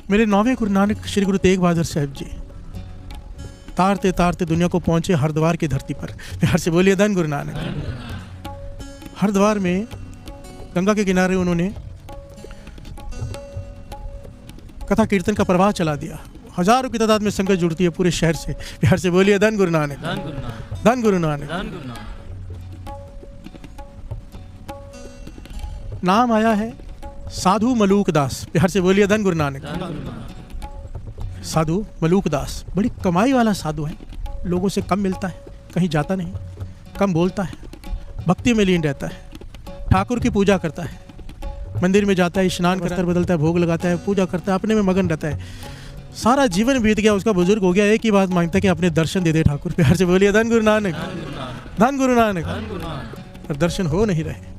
मेरे 9वें गुरु नानक श्री गुरु तेग बहादुर साहब जी तारते तारते दुनिया को पहुंचे हरिद्वार की धरती पर। प्यार से बोलिए धन गुरु नानक। हरिद्वार में गंगा के किनारे उन्होंने कथा कीर्तन का प्रवाह चला दिया। हजारों की तादाद में संगत जुड़ती है पूरे शहर से। प्यार से बोलिए धन गुरु नानक, धन गुरु नानक। नाम आया है साधु मलूक दास। प्यार से बोलिए धन गुरु नानक। साधु मलूक दास बड़ी कमाई वाला साधु है, लोगों से कम मिलता है, कहीं जाता नहीं, कम बोलता है, भक्ति में लीन रहता है, ठाकुर की पूजा करता है, मंदिर में जाता है, स्नान करता है, बदलता है, भोग लगाता है, पूजा करता है, अपने में मगन रहता है। सारा जीवन बीत गया उसका, बुजुर्ग हो गया, एक ही बात मांगता है कि अपने दर्शन दे दे ठाकुर। प्यार से बोलिए धन गुरु नानक, धन गुरु नानक। पर दर्शन हो नहीं रहे।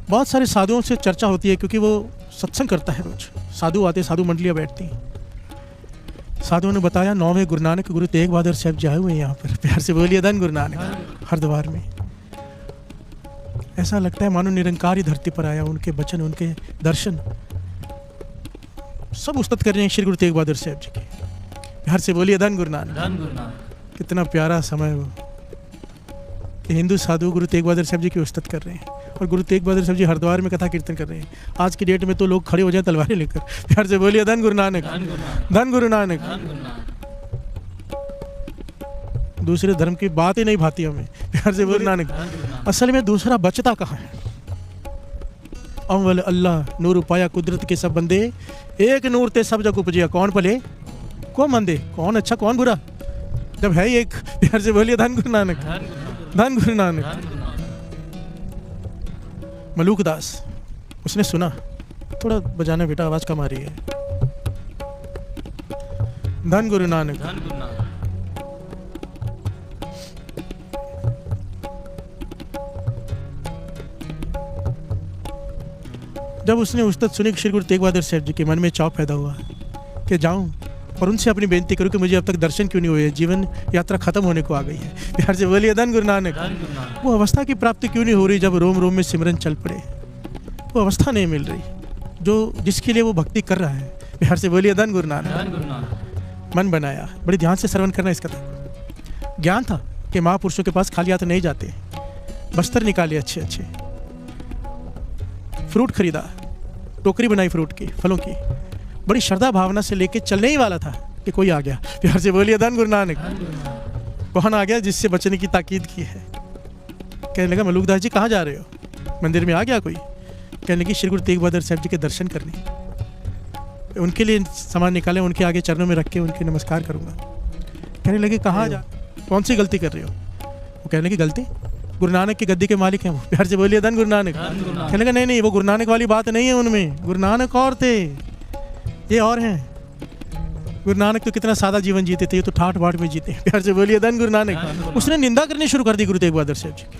बहुत सारे साधुओं से चर्चा होती है क्योंकि वो सत्संग करता है रोज। साधु आते, साधु मंडलियां बैठती हैं। साधुओं ने बताया 9वें गुरु नानक गुरु तेग बहादुर साहब जी आए हुए हैं यहाँ पर। प्यार से बोलिए धन गुरु नानक। हरिद्वार में ऐसा लगता है मानो निरंकारी धरती पर आया। उनके वचन, उनके दर्शन सब उस्तत कर रहे हैं श्री गुरु तेग बहादुर साहब जी के। प्यार से बोलिए धन गुरु नानक। कितना प्यारा समय वो कि हिंदू साधु गुरु तेग बहादुर साहब जी की उस्तत कर रहे हैं और गुरु तेग बहादुर साहब जी हरिद्वार में कथा कीर्तन कर रहे हैं। आज की डेट में तो लोग खड़े हो जाए तलवारें लेकर। प्यार से बोलिए धन गुरु नानक, धन गुरु नानक। दूसरे धर्म की बात ही नहीं भाती हमें। प्यार से बोलिए नानक। असल में दूसरा बचता कहाँ है? अव्वल अल्लाह नूर पाया कुदरत के सब बंदे, एक नूर ते सब जग उपजिया, कौन भले कौन मंदे, कौन अच्छा कौन बुरा, जब है एक। प्यार से बोलिए धन गुरु नानक, धन गुरु नानक। मलूक दास उसने सुना, थोड़ा बजाना बेटा, आवाज कम आ रही है। धन गुरु नानक। जब उसने उस्तत सुनी श्री गुरु तेग बहादुर साहब जी के मन में चाव पैदा हुआ कि जाऊं और उनसे अपनी बेनती करूं कि मुझे अब तक दर्शन क्यों नहीं हुए, जीवन यात्रा खत्म होने को आ गई है। प्यार से बोलिए धन गुरु नानक। वो अवस्था की प्राप्ति क्यों नहीं हो रही जब रोम रोम में सिमरन चल पड़े? वो अवस्था नहीं मिल रही जो जिसके लिए वो भक्ति कर रहा है। प्यार से बोलिए धन गुरु नानक। मन बनाया, बड़ी ध्यान से श्रवण करना इस कथा। ज्ञान था कि महापुरुषों के पास खाली हाथ नहीं जाते। बस्तर निकाले अच्छे अच्छे, फ्रूट खरीदा, टोकरी बनाई फ्रूट की, फलों की, बड़ी श्रद्धा भावना से लेके चलने ही वाला था कि कोई आ गया। प्यार से बोलिए धन गुरु नानक। कौन आ गया? जिससे बचने की ताकीद की है। कहने लगा मलूक दास जी कहाँ जा रहे हो? मंदिर में आ गया कोई? कहने लगी श्री गुरु तेग बहादुर साहब जी के दर्शन करने। उनके लिए सामान निकाले, उनके आगे चरणों में रख के उनके नमस्कार करूँगा। कहने लगे कहाँ जा, कौन सी गलती कर रहे हो? वो कहने लगी गलती, गुरु नानक की गद्दी के मालिक हैं वो। प्यार से बोलिए धन गुरु नानक। कहने लगा नहीं नहीं, वो गुरु नानक वाली बात नहीं है उनमें। गुरु नानक और थे, ये और हैं। गुरु नानक तो कितना सादा जीवन जीते थे, ये तो ठाठ बाट में जीते। प्यार से बोलिए धन गुरु नानक। उसने निंदा करनी शुरू कर दी गुरु तेग बहादुर साहब जी की।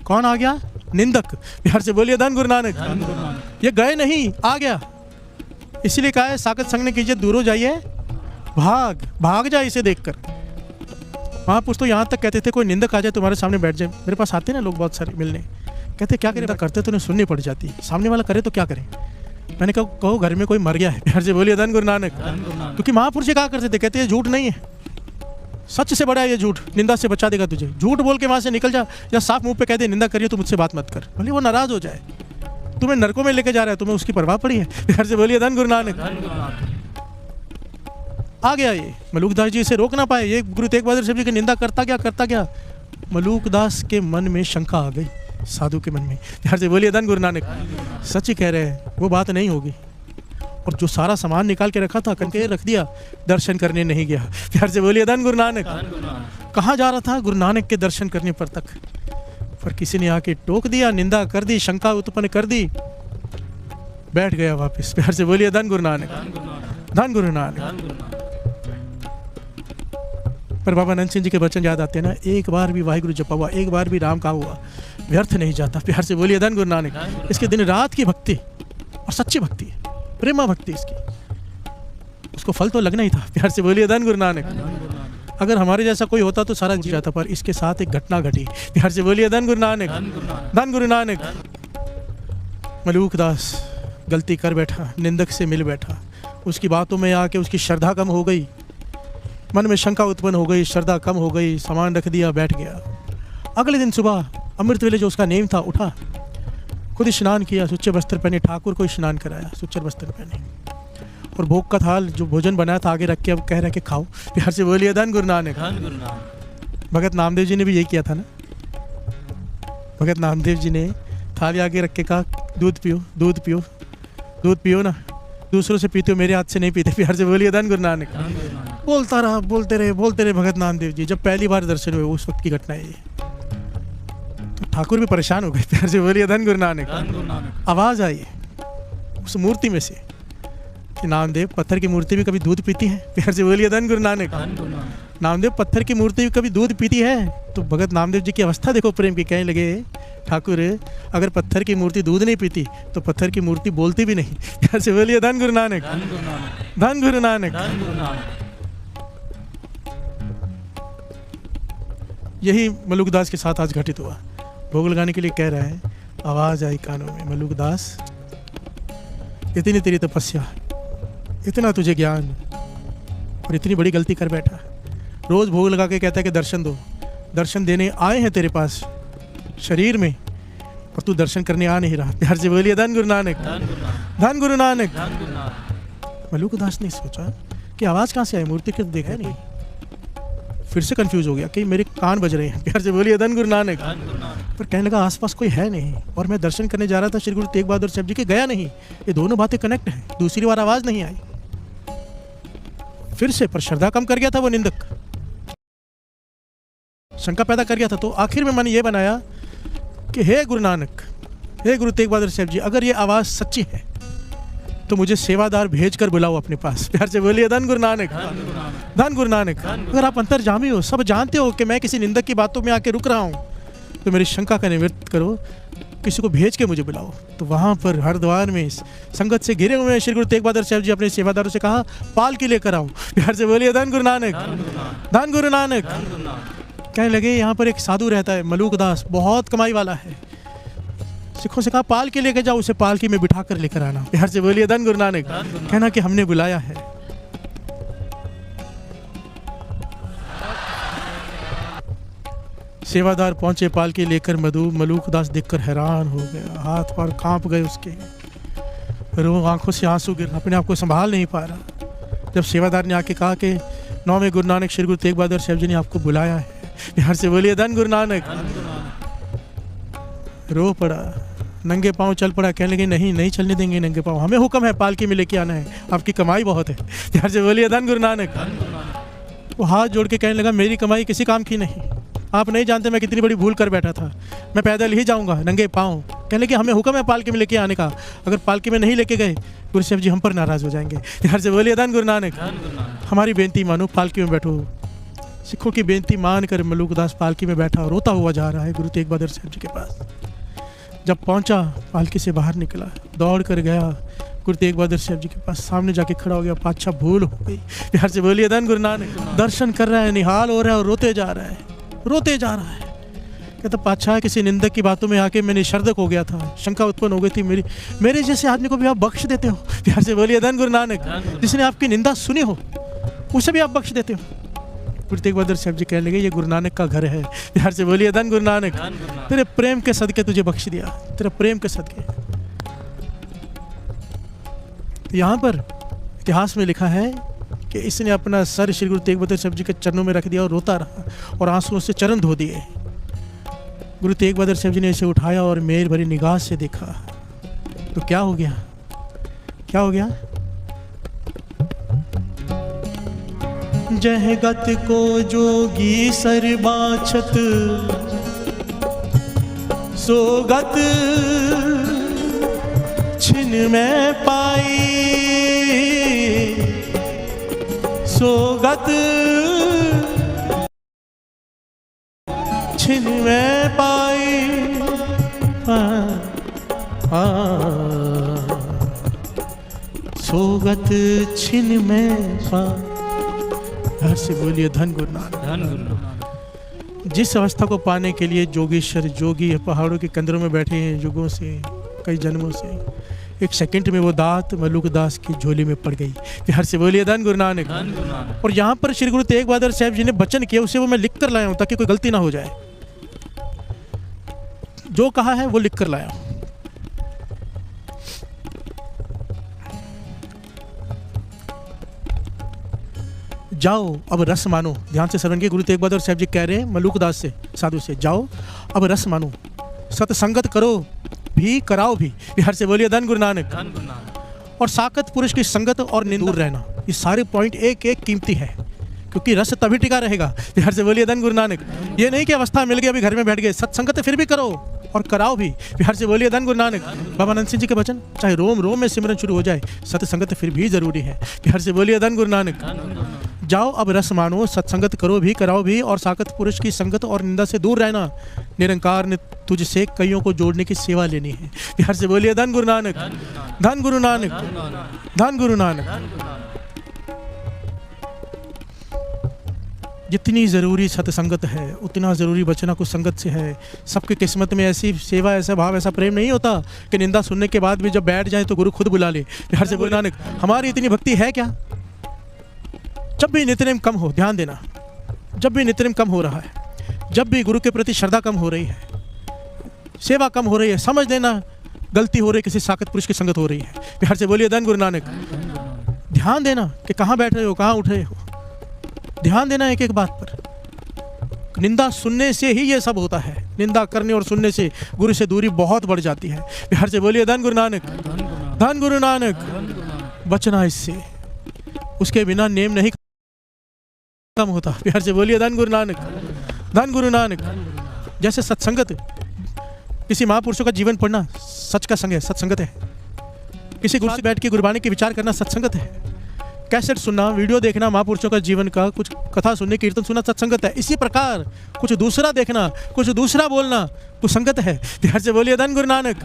कौन आ गया? निंदक। प्यार से बोलिए धन गुरु नानक। ये गए नहीं, आ गया। इसीलिए कहा है साकत संग ने कीजिए, दूर हो जाइए, भाग भाग जाए इसे देखकर। महापुरुष तो यहाँ तक कहते थे कोई निंदक आ जाए तुम्हारे सामने बैठ जाए। मेरे पास आते ना लोग बहुत सारे मिलने, कहते क्या करें, करते तो उन्हें सुननी पड़ जाती, सामने वाला करे तो क्या करें। मैंने कहा कहो घर में कोई मर गया है। प्यार से बोलिए धन गुरु नानक। क्योंकि महापुरुष कहा करते थे, कहते हैं झूठ नहीं है, सच से बड़ा है ये झूठ, निंदा से बचा देगा तुझे। झूठ बोल के वहां से निकल जा, या साफ मुंह पे कह दे निंदा करिए तो मुझसे बात मत कर, भले वो नाराज हो जाए। तुम्हें नरकों में लेके जा रहा है, तुम्हें उसकी परवाह पड़ी है। प्यार से बोलिए धन गुरु नानक। आ गया ये, मलूक दास जी इसे रोक ना पाए। ये गुरु तेग बहादुर साहब जी की निंदा करता गया। मलूक दास के मन में शंका आ गई, साधु के मन में। प्यार से बोलिए धन गुरु नानक। सच ही कह रहे हैं, वो बात नहीं होगी। और जो सारा सामान निकाल के रखा था करके रख दिया, दर्शन करने नहीं गया। प्यार से बोलिए धन गुरु नानक। कहाँ जा रहा था? गुरु नानक के दर्शन करने पर तक। पर किसी ने आके टोक दिया, निंदा कर दी, शंका उत्पन्न कर दी, बैठ गया वापस। प्यार से बोलिए धन गुरु नानक, धन गुरु नानक। पर बाबा नंद सिंह जी के वचन याद आते हैं ना, एक बार भी वाहिगुरु जपा हुआ, एक बार भी राम कहा हुआ व्यर्थ नहीं जाता। प्यार से बोलिए धन गुरु नानक। इसके दिन रात की भक्ति और सच्ची भक्ति, प्रेमा भक्ति इसकी, उसको फल तो लगना ही था। प्यार से बोलिए धन गुरु नानक। अगर हमारे जैसा कोई होता तो सारा जी जाता, पर इसके साथ एक घटना घटी। प्यार से बोलिए धन गुरु नानक, धन गुरु नानक। मलूक दास गलती कर बैठा, निंदक से मिल बैठा, उसकी बातों में आके उसकी श्रद्धा कम हो गई, मन में शंका उत्पन्न हो गई, श्रद्धा कम हो गई, सामान रख दिया, बैठ गया। अगले दिन सुबह अमृत वेले जो उसका नेम था, उठा, खुद स्नान किया, सुच्चे वस्त्र पहने, ठाकुर को स्नान कराया सुच्चे वस्त्र पहने, और भोग का थाल जो भोजन बनाया था आगे रख के अब कह रहा है कि खाओ। प्यार से बोलिए धन गुरु नानक। भगत नामदेव जी ने भी यही किया था ना। भगत नामदेव जी ने थाली आगे रख के कहा दूध पियो, दूध पियो, दूध पियो ना, दूसरों से पीते हो, मेरे हाथ से नहीं पीते। प्यार से बोलिए धन गुरु नानक। बोलता रहा, बोलते रहे भगत नामदेव जी। जब पहली बार दर्शन हुए उस वक्त की घटना है ये, तो ठाकुर भी परेशान हो गए। प्यार से बोलिए धन गुरु नानक। आवाज आई उस मूर्ति में से कि नामदेव, पत्थर की मूर्ति भी कभी दूध पीती है? प्यार से बोलिए धन गुरु नानक। नामदेव, पत्थर की मूर्ति भी कभी दूध पीती है? तो भगत नामदेव जी की अवस्था देखो प्रेम की। कहने लगे ठाकुर, अगर पत्थर की मूर्ति दूध नहीं पीती तो पत्थर की मूर्ति बोलती भी नहीं। प्यार से बोलिए धन गुरु नानक। धन गुरु नानक। यही मलूक दास के साथ आज घटित हुआ। भोग लगाने के लिए कह रहा है, आवाज आई कानों में, मलूक दास, इतनी तेरी तपस्या, इतना तुझे ज्ञान, और इतनी बड़ी गलती कर बैठा। रोज भोग लगा के कहता है कि दर्शन दो, दर्शन देने आए हैं तेरे पास शरीर में, और तू दर्शन करने आ नहीं रहा। प्यार से बोलिए धन गुरु नानक। धन गुरु नानक। मलूक दास ने सोचा कि आवाज कहाँ से आई, मूर्ति के तो देखा ही नहीं। फिर से कंफ्यूज हो गया कि मेरे कान बज रहे हैं। प्यार से बोलिए धन गुरु नानक। पर कहने लगा आसपास कोई है नहीं, और मैं दर्शन करने जा रहा था श्री गुरु तेग बहादुर साहब जी के, गया नहीं। ये दोनों बातें कनेक्ट हैं। दूसरी बार आवाज नहीं आई। फिर से, पर श्रद्धा कम कर गया था वो निंदक, शंका पैदा कर गया था। तो आखिर में मैंने ये बनाया कि हे गुरु नानक, हे गुरु तेग बहादुर साहब जी, अगर ये आवाज़ सच्ची है तो मुझे सेवादार भेज कर बुलाओ अपने पास। प्यार से बोलिए धन गुरु नानक। धन गुरु नानक। अगर आप अंतर्जामी हो, सब जानते हो कि मैं किसी निंदक की बातों में आके रुक रहा हूँ, तो मेरी शंका का निवृत्त करो, किसी को भेज के मुझे बुलाओ। तो वहाँ पर हरिद्वार में संगत से घिरे हुए श्री गुरु तेग बहादुर साहब जी अपने सेवादारों से कहा, पाल की लेकर आओ। प्यार से बोलिए धन गुरु नानक। धन गुरु नानक। कहने लगे यहाँ पर एक साधु रहता है, मलूक दास, बहुत कमाई वाला है। सिखों से कहा पाल के लेकर जाओ, उसे पालकी में बिठा कर लेकर आना। प्यार से बोलिए धन गुरु नानक। कहना कि हमने बुलाया है। सेवादार पहुंचे पालकी लेकर। मलूक दास देखकर हैरान हो गया, हाथ पैर कांप गए उसके, आंखों से आंसू गिर, अपने आप को संभाल नहीं पा रहा। जब सेवादार ने आके कहा कि 9वें गुरु नानक श्री गुरु तेग बहादुर साहब जी ने आपको बुलाया है। प्यार से बोलिए धन गुरु नानक। रो पड़ा, नंगे पांव चल पड़ा। कहने लगे नहीं चलने देंगे नंगे पांव, हमें हुक्म है पालकी में लेके आना है, आपकी कमाई बहुत है। प्यार से बोलिए धन गुरु नानक। वो हाथ जोड़ के कहने लगा मेरी कमाई किसी काम की नहीं, आप नहीं जानते मैं कितनी बड़ी भूल कर बैठा था, मैं पैदल ही जाऊंगा नंगे पाँव। कहने लगे हमें हुक्म है पालकी में लेके आने का, अगर पालकी में नहीं लेके गए गुरु साहब जी हम पर नाराज़ हो जाएंगे। प्यार से बोलिए धन गुरु नानक। हमारी बेनती मानो, पालकी में बैठो। सिखों की बेनती मान कर मलूक दास पालकी में बैठा, रोता हुआ जा रहा है गुरु तेग बहादुर साहब जी के पास। जब पहुंचा, पालकी से बाहर निकला, दौड़ कर गया गुरु तेग बहादुर साहब जी के पास, सामने जाके खड़ा हो गया। पातशाह भूल हो गई। प्यार से बोलिए धन गुरु नानक। दर्शन कर रहा है, निहाल हो रहा है और रोते जा रहा है, रोते जा रहा है। कहता पातशाह किसी निंदक की बातों में आके मैं निशर्दक हो गया था, शंका उत्पन्न हो गई थी मेरे जैसे आदमी को भी आप बख्श देते हो। प्यार से बोलिए धन गुरु नानक। जिसने आपकी निंदा सुनी हो उसे भी आप बख्श देते हो। गुरु तेग बहादुर साहब जी कहने लगे ये गुरु नानक का घर है। प्यार से बोलिए धन गुरु नानक। तेरे प्रेम के सदके तुझे बख्श दिया, तेरे प्रेम के सदके। यहाँ पर इतिहास में लिखा है कि इसने अपना सर श्री गुरु तेग बहादुर साहब जी के चरणों में रख दिया और रोता रहा और आंसुओं से चरण धो दिए। गुरु तेग बहादुर साहब जी ने इसे उठाया और मेल भरी निगाह से देखा तो क्या हो गया, क्या हो गया? जहगत को जोगी सर बाछत सोगत छिन में पाई, सोगत छिन में पाई। सोगत छिन में पाई। घर से बोलिए धन गुरु नानक। धन गुरु नानक। जिस अवस्था को पाने के लिए जोगेश्वर जोगी पहाड़ों के कंदरों में बैठे हैं युगों से, कई जन्मों से। एक सेकंड में वो दात मलूक दास की झोली में पड़ गई। प्यार से बोलिए धन गुरु नानक। और यहाँ पर श्री गुरु तेग बहादुर साहब जी ने वचन किया, उसे वो मैं लिख कर लाया हूँ ताकि कोई गलती ना हो जाए। जो कहा है वो लिख कर लाया हूँ। जाओ अब रस मानो, ध्यान से श्रवण के। गुरु तेग बहादुर साहब जी कह रहे हैं मलूक दास से, साधु से, जाओ अब रस मानो, सत्संगत करो भी कराओ भी। बिहार से बोलिए धन गुरु नानक। और साकत पुरुष की संगत और निंदा दूर रहना। ये सारे पॉइंट एक एक कीमती है, क्योंकि रस तभी टिका रहेगा। बिहार से बोलिए धन गुरु नानक। ये नहीं कि अवस्था मिल गई अभी घर में बैठ गए, सत्संगत फिर भी करो और कराओ भी। बिहार से बोलिए धन गुरु नानक। बाबा नंद सिंह जी के वचन, चाहे रोम रोम में सिमरन शुरू हो जाए, सत्संगत फिर भी जरूरी है। बिहार से बोलिए धन गुरु नानक। जाओ अब रस मानो, सत्संगत करो भी कराओ भी, और साकत पुरुष की संगत और निंदा से दूर रहना। निरंकार ने तुझसे कईयों को जोड़ने की सेवा लेनी है। बिहार से बोलिए धन गुरु नानक। धन गुरु नानक। धन गुरु नानक। जितनी ज़रूरी सत्संगत है उतना ज़रूरी बचना कुछ संगत से है। सबकी किस्मत में ऐसी सेवा, ऐसा भाव, ऐसा प्रेम नहीं होता कि निंदा सुनने के बाद भी जब बैठ जाए तो गुरु खुद बुला ले। बिहार से बोलिए नानक। हमारी इतनी भक्ति है क्या? जब भी नित्यनेम कम हो, ध्यान देना, जब भी नित्यनेम कम हो रहा है, जब भी गुरु के प्रति श्रद्धा कम हो रही है, सेवा कम हो रही है, समझ लेना गलती हो रही है, किसी साकत पुरुष की संगत हो रही है। बिहार से बोलिए धन गुरु नानक। ध्यान देना कि कहाँ बैठ रहे हो, कहाँ उठ रहे हो, ध्यान देना एक एक बात पर। निंदा सुनने से ही ये सब होता है। निंदा करने और सुनने से गुरु से दूरी बहुत बढ़ जाती है। बिहार से बोलिए धन गुरु नानक। धन गुरु नानक। बचना इससे, उसके बिना नेम नहीं कम होता। बिहार से बोलिए धन गुरु नानक। धन गुरु नानक। जैसे सत्संगत, किसी महापुरुषों का जीवन पढ़ना सच का संग है, सत्संगत है। किसी गुरु से बैठ के गुरबाणी के विचार करना सत्संगत है। कैसेट सुनना, वीडियो देखना महापुरुषों का जीवन का, कुछ कथा सुनने, कीर्तन सुनना सत्संगत है। इसी प्रकार कुछ दूसरा देखना, कुछ दूसरा बोलना कुछ संगत है। बिहार से बोलिए धन गुरु नानक।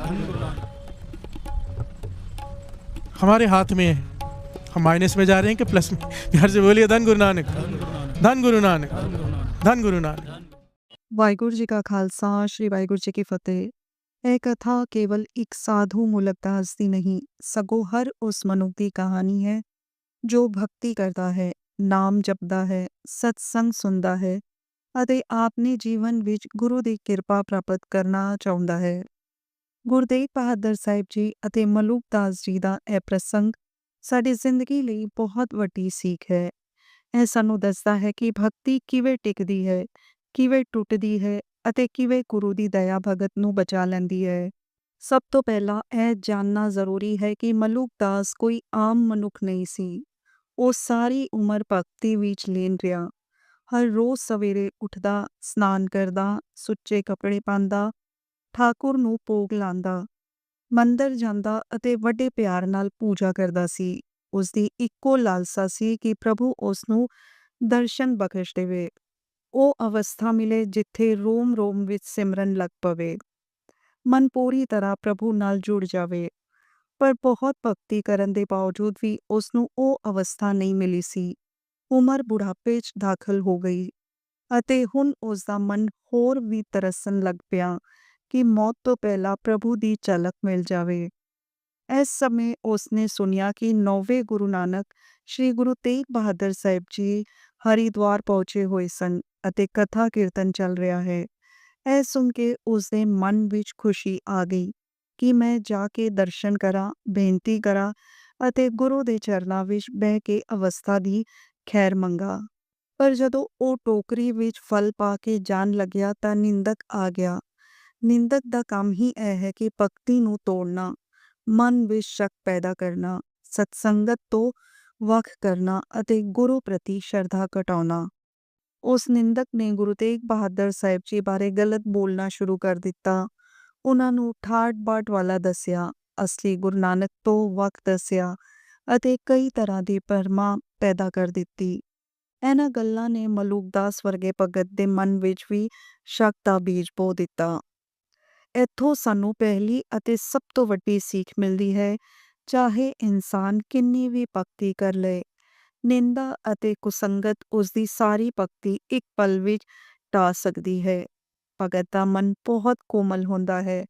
हमारे हाथ में है, हम माइनस में जा रहे हैं कि प्लस में। बिहार से बोलिए धन गुरु नानक। धन गुरु नानक। धन गुरु नानक। ਵਾਹਿਗੁਰੂ ਜੀ ਕਾ ਖਾਲਸਾ ਸ਼੍ਰੀ ਵਾਹਿਗੁਰੂ ਜੀ ਕੀ ਫਤਿਹ। ਇਹ ਕਥਾ ਕੇਵਲ ਇੱਕ ਸਾਧੂ ਮੂਲਕ ਦਾਸ ਦੀ ਨਹੀਂ, ਸਗੋਂ ਹਰ ਉਸ ਮਨੁੱਖ ਦੀ ਕਹਾਣੀ ਹੈ ਜੋ ਭਗਤੀ ਕਰਦਾ ਹੈ, ਨਾਮ ਜਪਦਾ ਹੈ, ਸਤਸੰਗ ਸੁਣਦਾ ਹੈ ਅਤੇ ਆਪਣੇ ਜੀਵਨ ਵਿੱਚ ਗੁਰੂ ਦੀ ਕਿਰਪਾ ਪ੍ਰਾਪਤ ਕਰਨਾ ਚਾਹੁੰਦਾ ਹੈ। ਗੁਰੂ ਤੇਗ ਬਹਾਦਰ ਸਾਹਿਬ ਜੀ ਅਤੇ ਮਲੂਕ ਦਾਸ ਜੀ ਦਾ ਇਹ ਪ੍ਰਸੰਗ ਸਾਡੀ ਜ਼ਿੰਦਗੀ ਲਈ ਬਹੁਤ ਵੱਡੀ ਸੀਖ ਹੈ। ਇਹ ਸਾਨੂੰ ਦੱਸਦਾ ਹੈ ਕਿ ਭਗਤੀ ਕਿਵੇਂ ਟਿਕਦੀ ਹੈ, ਕਿਵੇਂ ਟੁੱਟਦੀ ਹੈ ਅਤੇ ਕਿਵੇਂ ਗੁਰੂ ਦੀ ਦਇਆ ਭਗਤ ਨੂੰ ਬਚਾ ਲੈਂਦੀ ਹੈ। ਸਭ ਤੋਂ ਪਹਿਲਾਂ ਇਹ ਜਾਣਨਾ ਜ਼ਰੂਰੀ ਹੈ ਕਿ ਮਲੂਕ ਦਾਸ ਕੋਈ ਆਮ ਮਨੁੱਖ ਨਹੀਂ ਸੀ। ਉਹ ਸਾਰੀ ਉਮਰ ਭਗਤੀ ਵਿੱਚ ਲੀਨ ਰਿਹਾ। ਹਰ ਰੋਜ਼ ਸਵੇਰੇ ਉੱਠਦਾ, ਸਨਾਨ ਕਰਦਾ, ਸੁੱਚੇ ਕੱਪੜੇ ਪਾਉਂਦਾ, ਠਾਕੁਰ ਨੂੰ ਭੋਗ ਲਾਉਂਦਾ, ਮੰਦਰ ਜਾਂਦਾ ਅਤੇ ਵੱਡੇ ਪਿਆਰ ਨਾਲ ਪੂਜਾ ਕਰਦਾ ਸੀ। ਉਸਦੀ ਇੱਕੋ ਲਾਲਸਾ ਸੀ ਕਿ ਪ੍ਰਭੂ ਉਸ ਨੂੰ ਦਰਸ਼ਨ ਬਖਸ਼ ਦੇਵੇ, ਉਹ ਅਵਸਥਾ ਮਿਲੇ ਜਿੱਥੇ ਰੋਮ ਰੋਮ ਵਿੱਚ ਸਿਮਰਨ ਲੱਗ ਪਵੇ, ਮਨ ਪੂਰੀ ਤਰ੍ਹਾਂ ਪ੍ਰਭੂ ਨਾਲ ਜੁੜ ਜਾਵੇ। ਪਰ ਬਹੁਤ ਭਗਤੀ ਕਰਨ ਦੇ ਬਾਵਜੂਦ ਵੀ ਉਸ ਨੂੰ ਉਹ ਅਵਸਥਾ ਨਹੀਂ ਮਿਲੀ ਸੀ। ਉਮਰ ਬੁਢਾਪੇ 'ਚ ਦਾਖਲ ਹੋ ਗਈ ਅਤੇ ਹੁਣ ਉਸ ਦਾ ਮਨ ਹੋਰ ਵੀ ਤਰਸਣ ਲੱਗ ਪਿਆ ਕਿ ਮੌਤ ਤੋਂ ਪਹਿਲਾਂ ਪ੍ਰਭੂ ਦੀ ਝਲਕ ਮਿਲ ਜਾਵੇ। ਇਸ ਸਮੇਂ ਉਸਨੇ ਸੁਣਿਆ ਕਿ 9ਵੇਂ ਗੁਰੂ ਨਾਨਕ ਸ਼੍ਰੀ ਗੁਰੂ ਤੇਗ ਬਹਾਦਰ ਸਾਹਿਬ ਜੀ ਹਰਿਦੁਆਰ ਪਹੁੰਚੇ ਹੋਏ ਸਨ ਅਤੇ ਕਥਾ ਕੀਰਤਨ ਚੱਲ ਰਿਹਾ ਹੈ। ਇਹ ਸੁਣ ਕੇ ਉਸਦੇ ਮਨ ਵਿੱਚ ਖੁਸ਼ੀ ਆ ਗਈ ਕਿ ਮੈਂ ਜਾ ਕੇ ਦਰਸ਼ਨ ਕਰਾਂ, ਬੇਨਤੀ ਕਰਾਂ ਅਤੇ ਗੁਰੂ ਦੇ ਚਰਨਾਂ ਵਿੱਚ ਬਹਿ ਕੇ ਅਵਸਥਾ ਦੀ ਖੈਰ ਮੰਗਾ। ਪਰ ਜਦੋਂ ਉਹ ਟੋਕਰੀ ਵਿੱਚ ਫਲ ਪਾ ਕੇ ਜਾਣ ਲੱਗਿਆ ਤਾਂ ਨਿੰਦਕ ਆ ਗਿਆ। ਨਿੰਦਕ ਦਾ ਕੰਮ ਹੀ ਇਹ ਹੈ ਕਿ ਭਗਤੀ ਨੂੰ ਤੋੜਨਾ, ਮਨ ਵਿੱਚ ਸ਼ੱਕ ਪੈਦਾ ਕਰਨਾ, ਸਤਸੰਗਤ ਤੋਂ ਵੱਖ ਕਰਨਾ ਅਤੇ ਗੁਰੂ ਪ੍ਰਤੀ ਸ਼ਰਧਾ ਘਟਾਉਣਾ। ਉਸ ਨਿੰਦਕ ਨੇ ਗੁਰੂ ਤੇਗ ਬਹਾਦਰ ਸਾਹਿਬ ਜੀ ਬਾਰੇ ਗਲਤ ਬੋਲਣਾ ਸ਼ੁਰੂ ਕਰ ਦਿੱਤਾ। ਉਹਨਾਂ ਨੂੰ ਠਾਠ ਬਾਠ ਵਾਲਾ ਦੱਸਿਆ, ਅਸਲੀ ਗੁਰੂ ਨਾਨਕ ਤੋਂ ਵੱਖ ਦੱਸਿਆ ਅਤੇ ਕਈ ਤਰ੍ਹਾਂ ਦੀ ਭਰਮਾਂ ਪੈਦਾ ਕਰ ਦਿੱਤੀ। ਇਹਨਾਂ ਗੱਲਾਂ ਨੇ ਮਲੂਕ ਦਾਸ ਵਰਗੇ ਭਗਤ ਦੇ ਮਨ ਵਿੱਚ ਵੀ ਸ਼ੱਕ ਦਾ ਬੀਜ ਬੋ ਦਿੱਤਾ। ਇੱਥੋਂ ਸਾਨੂੰ ਪਹਿਲੀ ਅਤੇ ਸਭ ਤੋਂ ਵੱਡੀ ਸੀਖ ਮਿਲਦੀ ਹੈ, ਚਾਹੇ ਇਨਸਾਨ ਕਿੰਨੀ ਵੀ ਭਗਤੀ ਕਰ ਲਏ, ਨਿੰਦਾ ਅਤੇ ਕੁਸੰਗਤ ਉਸਦੀ ਸਾਰੀ ਭਗਤੀ ਇੱਕ ਪਲ ਵਿੱਚ ਢਾਹ ਸਕਦੀ ਹੈ। ਭਗਤ ਦਾ ਮਨ ਬਹੁਤ ਕੋਮਲ ਹੁੰਦਾ ਹੈ।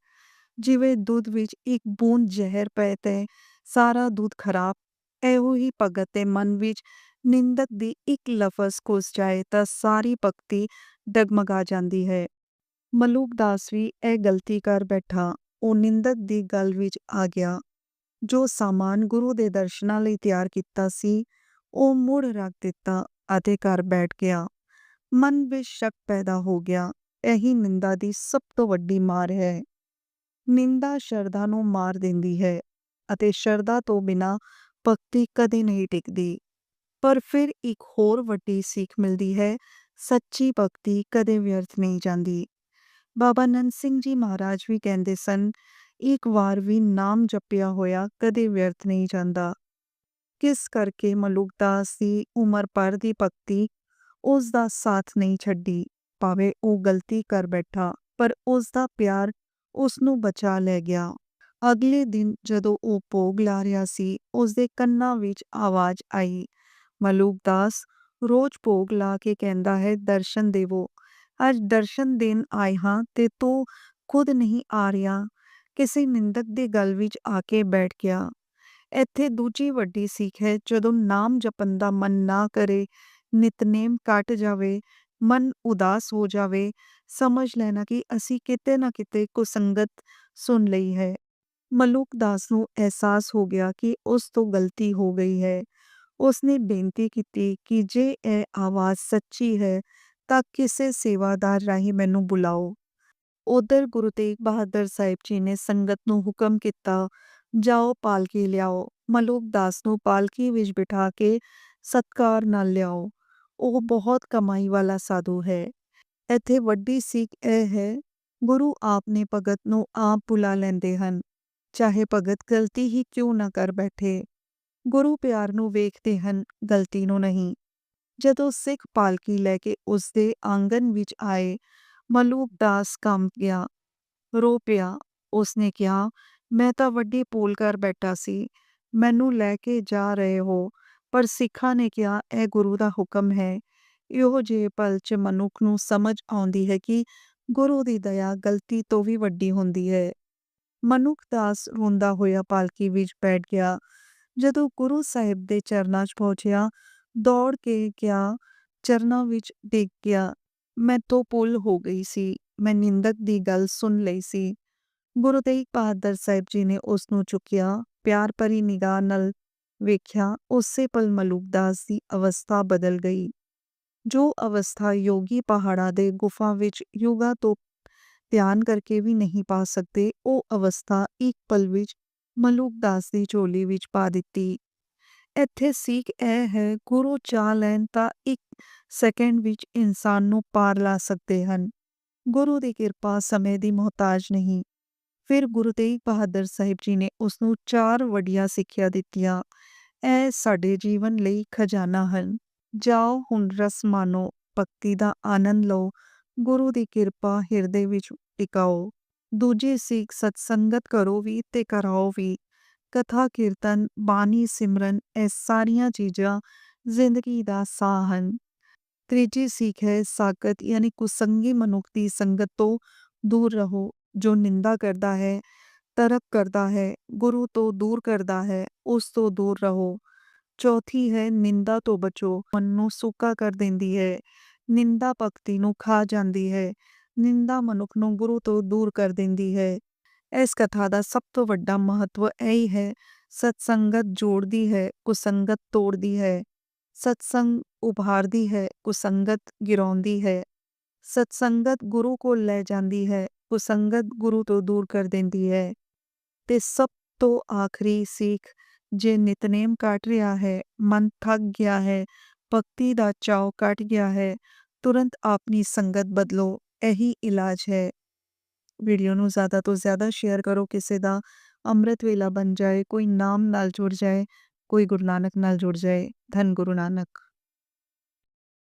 ਜਿਵੇਂ ਦੁੱਧ ਵਿੱਚ ਇੱਕ ਬੂੰਦ ਜ਼ਹਿਰ ਪਏ ਤੇ ਸਾਰਾ ਦੁੱਧ ਖਰਾਬ, ਇਹੋ ਹੀ ਭਗਤ ਦੇ ਮਨ ਵਿੱਚ ਨਿੰਦਕ ਦੀ ਇੱਕ ਲਫ਼ਜ਼ ਘੁਸ ਜਾਏ ਤਾਂ ਸਾਰੀ ਭਗਤੀ ਡਗਮਗਾ ਜਾਂਦੀ ਹੈ। ਮਲੂਕਦਾਸ ਵੀ ਇਹ ਗਲਤੀ ਕਰ ਬੈਠਾ। ਉਹ ਨਿੰਦਕ ਦੀ ਗੱਲ ਵਿੱਚ ਆ ਗਿਆ। ਜੋ ਸਾਮਾਨ ਗੁਰੂ ਦੇ ਦਰਸ਼ਨਾਂ ਲਈ ਤਿਆਰ ਕੀਤਾ ਸੀ, ਉਹ ਮੁੜ ਰੱਖ ਦਿੱਤਾ ਅਤੇ ਘਰ ਬੈਠ ਗਿਆ। ਮਨ ਵਿੱਚ ਸ਼ੱਕ ਪੈਦਾ ਹੋ ਗਿਆ। ਇਹੀ ਨਿੰਦਾ ਦੀ ਸਭ ਤੋਂ ਵੱਡੀ ਮਾਰ ਹੈ। ਨਿੰਦਾ ਸ਼ਰਧਾ ਨੂੰ ਮਾਰ ਦਿੰਦੀ ਹੈ ਅਤੇ ਸ਼ਰਧਾ ਤੋਂ ਬਿਨਾਂ ਭਗਤੀ ਕਦੇ ਨਹੀਂ ਟਿਕਦੀ। ਪਰ ਫਿਰ ਇੱਕ ਹੋਰ ਵੱਡੀ ਸਿੱਖ ਮਿਲਦੀ ਹੈ, ਸੱਚੀ ਭਗਤੀ ਕਦੇ ਵਿਅਰਥ ਨਹੀਂ ਜਾਂਦੀ। ਬਾਬਾ ਨੰਦ ਸਿੰਘ ਜੀ ਮਹਾਰਾਜ ਵੀ ਕਹਿੰਦੇ ਸਨ, ਇੱਕ ਵਾਰ ਵੀ ਨਾਮ ਜਪਿਆ ਹੋਇਆ ਕਦੇ ਵਿਅਰਥ ਨਹੀਂ ਜਾਂਦਾ। ਕਿਸ ਕਰਕੇ ਮਲੂਕਦਾਸ ਦੀ ਉਮਰ ਭਰ ਦੀ ਭਗਤੀ ਉਸ ਦਾ ਸਾਥ ਨਹੀਂ ਛੱਡੀ। ਭਾਵੇਂ ਉਹ ਗਲਤੀ ਕਰ ਬੈਠਾ, ਪਰ ਉਸ ਦਾ ਪਿਆਰ ਉਸ ਨੂੰ ਬਚਾ ਲੈ ਗਿਆ। ਅਗਲੇ ਦਿਨ ਜਦੋਂ ਉਹ ਭੋਗ ਲਾ ਰਿਹਾ ਸੀ, ਉਸ ਦੇ ਕੰਨਾਂ ਵਿੱਚ ਆਵਾਜ਼ ਆਈ। ਮਲੂਕਦਾਸ ਰੋਜ਼ ਭੋਗ ਲਾ ਕੇ ਕਹਿੰਦਾ ਹੈ, ਦਰਸ਼ਨ ਦੇਵੋ। ਅੱਜ ਦਰਸ਼ਨ ਦੇਣ ਆਏ ਹਾਂ ਤੇ ਤੂੰ ਖੁਦ ਨਹੀਂ ਆ ਰਿਹਾ। ਕਿਸੇ ਨਿੰਦਕ ਦੀ ਗੱਲ ਵਿੱਚ ਆ ਕੇ ਬੈਠ ਗਿਆ। ਇੱਥੇ ਦੂਜੀ ਵੱਡੀ ਸਿੱਖ ਹੈ, ਜਦੋਂ ਨਾਮ ਜਪਣ ਦਾ ਮਨ ਨਾ ਕਰੇ, ਨਿਤਨੇਮ ਕੱਟ ਜਾਵੇ, ਮਨ ਉਦਾਸ ਹੋ ਜਾਵੇ, ਸਮਝ ਲੈਣਾ ਕਿ ਅਸੀਂ ਕਿਤੇ ਨਾ ਕਿਤੇ ਕੁਸੰਗਤ ਸੁਣ ਲਈ ਹੈ। ਮਲੂਕਦਾਸ ਨੂੰ ਅਹਿਸਾਸ ਹੋ ਗਿਆ ਕਿ ਉਸ ਤੋਂ ਗਲਤੀ ਹੋ ਗਈ ਹੈ। ਉਸਨੇ ਬੇਨਤੀ ਕੀਤੀ ਕਿ ਜੇ ਇਹ ਆਵਾਜ਼ ਸੱਚੀ ਹੈ ਤਾਂ ਕਿਸੇ ਸੇਵਾਦਾਰ ਰਾਹੀਂ ਮੈਨੂੰ ਬੁਲਾਓ। ਉਧਰ ਗੁਰੂ ਤੇਗ ਬਹਾਦਰ ਸਾਹਿਬ ਜੀ ਨੇ ਸੰਗਤ ਨੂੰ ਹੁਕਮ ਕੀਤਾ, ਜਾਓ ਪਾਲਕੀ ਲਿਆਓ। ਮਲੂਕਦਾਸ ਨੂੰ ਪਾਲਕੀ ਵਿੱਚ ਬਿਠਾ ਕੇ ਸਤਕਾਰ ਨਾਲ ਲਿਆਓ। ਉਹ ਬਹੁਤ ਕਮਾਈ ਵਾਲਾ ਸਾਧੂ ਹੈ। ਇੱਥੇ ਵੱਡੀ ਸਿੱਖ ਇਹ ਹੈ, ਗੁਰੂ ਆਪ ਨੇ ਭਗਤ ਨੂੰ ਆਪ ਬੁਲਾ ਲੈਂਦੇ ਹਨ, ਚਾਹੇ ਭਗਤ ਗਲਤੀ ਹੀ ਕਿਉਂ ਨਾ ਕਰ ਬੈਠੇ। ਗੁਰੂ ਪਿਆਰ ਨੂੰ ਵੇਖਦੇ ਹਨ, ਗਲਤੀ ਨੂੰ ਨਹੀਂ। ਜਦੋਂ ਸਿੱਖ ਪਾਲਕੀ ਲੈ ਕੇ ਉਸ ਦੇ ਆਂਗਨ ਵਿੱਚ ਆਏ, ਮਲੂਕਦਾਸ ਕੰਬ ਗਿਆ, ਰੋ ਪਿਆ। ਉਸਨੇ ਕਿਹਾ, ਮੈਂ ਤਾਂ ਵੱਡੀ ਭੂਲ ਕਰ ਬੈਠਾ ਸੀ। ਮੈਨੂੰ ਲੈ ਕੇ ਜਾ ਰਹੇ ਹੋ, ਪਰ ਸਿੱਖਾਂ ਨੇ ਕਿਹਾ ਇਹ ਗੁਰੂ ਦਾ ਹੁਕਮ ਹੈ। ਇਹੋ ਜਿਹੇ ਪਲ 'ਚ ਮਨੁੱਖ ਨੂੰ ਸਮਝ ਆਉਂਦੀ ਹੈ ਕਿ ਗੁਰੂ ਦੀ ਦਇਆ ਗਲਤੀ ਤੋਂ ਵੀ ਵੱਡੀ ਹੁੰਦੀ ਹੈ। ਮਲੂਕਦਾਸ ਰੋਂਦਾ ਹੋਇਆ ਪਾਲਕੀ ਵਿੱਚ ਬੈਠ ਗਿਆ। ਜਦੋਂ ਗੁਰੂ ਸਾਹਿਬ ਦੇ ਚਰਨਾਂ 'ਚ ਪਹੁੰਚਿਆ, ਦੌੜ ਕੇ ਗਿਆ, ਚਰਨਾਂ ਵਿੱਚ ਡਿੱਗ ਗਿਆ। ਮੈਥੋਂ ਭੁੱਲ ਹੋ ਗਈ ਸੀ, ਮੈਂ ਨਿੰਦਕ ਦੀ ਗੱਲ ਸੁਣ ਲਈ ਸੀ। ਗੁਰੂ ਤੇਗ ਬਹਾਦਰ ਸਾਹਿਬ ਜੀ ਨੇ ਉਸ ਨੂੰ ਚੁੱਕਿਆ, ਪਿਆਰ ਭਰੀ ਨਿਗਾਹ ਨਾਲ ਵੇਖਿਆ। ਉਸੇ ਪਲ ਮਲੂਕਦਾਸ ਦੀ ਅਵਸਥਾ ਬਦਲ ਗਈ। ਜੋ ਅਵਸਥਾ ਯੋਗੀ ਪਹਾੜਾਂ ਦੇ ਗੁਫਾ ਵਿੱਚ ਯੁਗਾਂ ਤੋਂ ਧਿਆਨ ਕਰਕੇ ਵੀ ਨਹੀਂ ਪਾ ਸਕਦੇ, ਉਹ ਅਵਸਥਾ ਇੱਕ ਪਲ ਵਿੱਚ ਮਲੂਕਦਾਸ ਦੀ ਝੋਲੀ ਵਿੱਚ ਪਾ ਦਿੱਤੀ। ਇੱਥੇ ਸਿੱਖ ਇਹ ਹੈ, ਗੁਰੂ ਚਾਹ ਲੈਣ ਤਾਂ ਇੱਕ ਸੈਕਿੰਡ ਵਿੱਚ ਇਨਸਾਨ ਨੂੰ ਪਾਰ ਲਾ ਸਕਦੇ ਹਨ। ਗੁਰੂ ਦੀ ਕਿਰਪਾ ਸਮੇਂ ਦੀ ਮੁਹਤਾਜ ਨਹੀਂ। ਫਿਰ ਗੁਰੂ ਤੇਗ ਬਹਾਦਰ ਸਾਹਿਬ ਜੀ ਨੇ ਉਸ ਨੂੰ 4 ਵੱਡੀਆਂ ਸਿੱਖਿਆ ਦਿੱਤੀਆਂ। ਇਹ ਸਾਡੇ ਜੀਵਨ ਲਈ ਖਜ਼ਾਨਾ ਹਨ। ਜਾਓ ਹੁਣ ਰਸ ਮਾਣੋ, ਭਗਤੀ ਦਾ ਆਨੰਦ ਲਓ, ਗੁਰੂ ਦੀ ਕਿਰਪਾ ਹਿਰਦੇ ਵਿੱਚ ਟਿਕਾਓ। ਦੂਜੀ ਸਿੱਖ, ਸਤਸੰਗਤ ਕਰੋ ਵੀ ਤੇ ਕਰਾਓ ਵੀ। ਕਥਾ ਕੀਰਤਨ, ਬਾਣੀ ਸਿਮਰਨ, ਇਹ ਸਾਰੀਆਂ ਚੀਜ਼ਾਂ ਜ਼ਿੰਦਗੀ ਦਾ ਸਾਹ ਹਨ। ਤੀਜੀ ਸਿੱਖ ਹੈ, ਸਾਕਤ ਯਾਨੀ ਕੁਸੰਗੀ ਮਨੁੱਖ ਦੀ ਸੰਗਤ ਤੋਂ ਦੂਰ ਰਹੋ। ਜੋ ਨਿੰਦਾ ਕਰਦਾ ਹੈ, ਤਰਕ ਕਰਦਾ ਹੈ, ਗੁਰੂ ਤੋਂ ਦੂਰ ਕਰਦਾ ਹੈ, ਉਸ ਤੋਂ ਦੂਰ ਰਹੋ। ਚੌਥੀ ਹੈ, ਨਿੰਦਾ ਤੋਂ ਬਚੋ, ਮਨ ਨੂੰ ਸੁੱਕਾ ਕਰ ਦਿੰਦੀ ਹੈ। ਨਿੰਦਾ ਭਗਤੀ ਨੂੰ ਖਾ ਜਾਂਦੀ ਹੈ। ਨਿੰਦਾ ਮਨੁੱਖ ਨੂੰ ਗੁਰੂ ਤੋਂ ਦੂਰ ਕਰ ਦਿੰਦੀ ਹੈ। ਇਸ ਕਥਾ ਦਾ ਸਭ ਤੋਂ ਵੱਡਾ ਮਹੱਤਵ ਇਹ ਹੈ, ਸਤਸੰਗਤ ਜੋੜਦੀ ਹੈ, ਕੁਸੰਗਤ ਤੋੜਦੀ ਹੈ। ਸਤਸੰਗ ਉਭਾਰਦੀ ਹੈ, ਕੁਸੰਗਤ ਗਿਰਾਉਂਦੀ ਹੈ। ਸਤਸੰਗਤ ਗੁਰੂ ਕੋਲ ਲੈ ਜਾਂਦੀ ਹੈ, ਕੁਸੰਗਤ ਗੁਰੂ ਤੋਂ ਦੂਰ ਕਰ ਦਿੰਦੀ ਹੈ। ਤੇ ਸਭ ਤੋਂ ਆਖਰੀ ਸਿੱਖ, ਜੇ ਨਿਤਨੇਮ ਕੱਟ ਰਿਹਾ ਹੈ, ਮਨ ਥੱਕ ਗਿਆ ਹੈ, ਭਗਤੀ ਦਾ ਚਾਅ ਕੱਟ ਗਿਆ ਹੈ, ਤੁਰੰਤ ਆਪਣੀ ਸੰਗਤ ਬਦਲੋ। ਇਹੀ ਇਲਾਜ ਹੈ। ਵੀਡੀਓ ਨੂੰ ਜ਼ਿਆਦਾ ਤੋਂ ਜ਼ਿਆਦਾ ਸ਼ੇਅਰ ਕਰੋ, ਕਿਸੇ ਦਾ ਅੰਮ੍ਰਿਤ ਵੇਲਾ ਬਣ ਜਾਏ, ਕੋਈ ਨਾਮ ਨਾਲ ਜੁੜ ਜਾਏ, ਕੋਈ ਗੁਰੂ ਨਾਨਕ ਨਾਲ ਜੁੜ ਜਾਏ। ਧੰਨ ਗੁਰੂ ਨਾਨਕ।